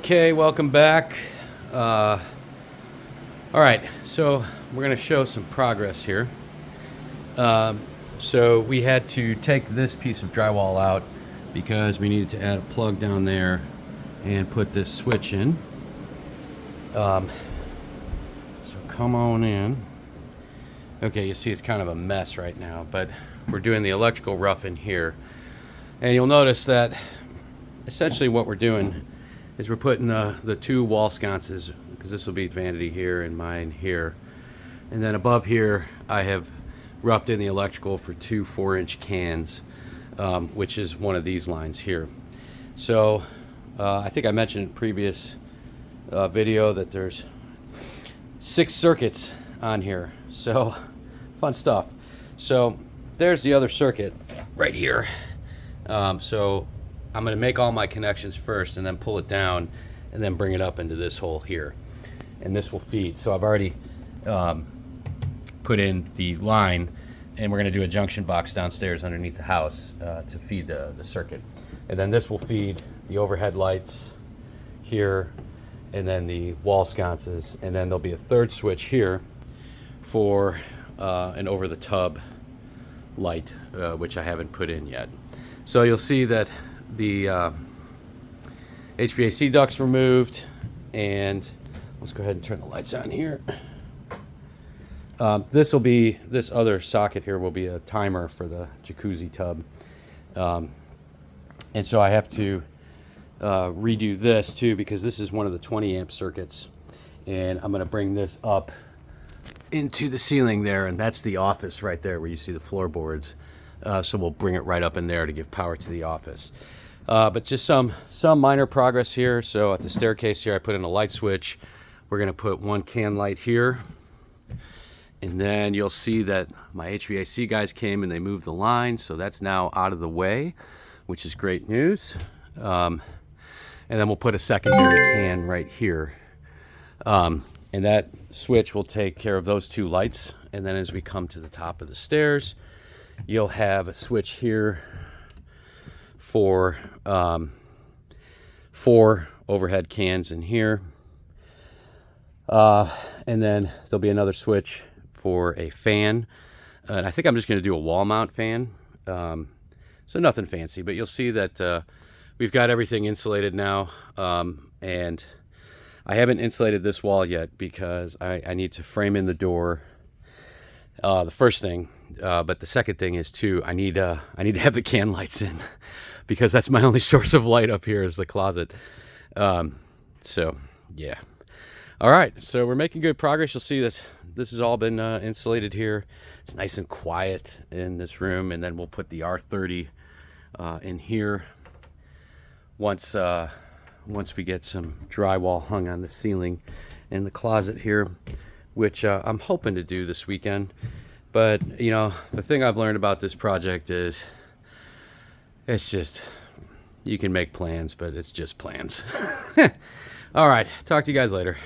Okay, welcome back. All right, so we're going to show some progress here. So we had to take this piece of drywall out because we needed to add a plug down there and put this switch in. So come on in. Okay, you see it's kind of a mess right now, but we're doing the electrical rough in here. And you'll notice that essentially what we're doing is we're putting the two wall sconces, because this will be vanity here and mine here. And then above here, I have roughed in the electrical for two 4-inch cans, which is one of these lines here. So I think I mentioned in a previous video that there's 6 circuits on here. So fun stuff. So there's the other circuit right here. So I'm going to make all my connections first and then pull it down and then bring it up into this hole here. And this will feed. So I've already put in the line, and we're going to do a junction box downstairs underneath the house to feed the circuit. And then this will feed the overhead lights here and then the wall sconces. And then there'll be a third switch here for an over-the-tub light, which I haven't put in yet. So you'll see that the HVAC ducts removed, and let's go ahead and turn the lights on here. This other socket here will be a timer for the jacuzzi tub, and so I have to redo this too, because this is one of the 20 amp circuits, and I'm going to bring this up into the ceiling there, and that's the office right there where you see the floorboards. So we'll bring it right up in there to give power to the office. But just some minor progress here. So at the staircase here, I put in a light switch. We're going to put one can light here. And then you'll see that my HVAC guys came and they moved the line. So that's now out of the way, which is great news. And then we'll put a secondary can right here. And that switch will take care of those two lights. And then as we come to the top of the stairs, you'll have a switch here for 4 overhead cans in here. And then there'll be another switch for a fan. And I think I'm just going to do a wall mount fan. So nothing fancy, but you'll see that we've got everything insulated now. And I haven't insulated this wall yet because I need to frame in the door. The first thing, but the second thing is too, I need to have the can lights in because that's my only source of light up here is the closet. So yeah. All right. So we're making good progress. You'll see that this has all been insulated here. It's nice and quiet in this room. And then we'll put the R30 in here once we get some drywall hung on the ceiling in the closet here, which I'm hoping to do this weekend. But, you know, the thing I've learned about this project is it's just, you can make plans, but it's just plans. All right, talk to you guys later.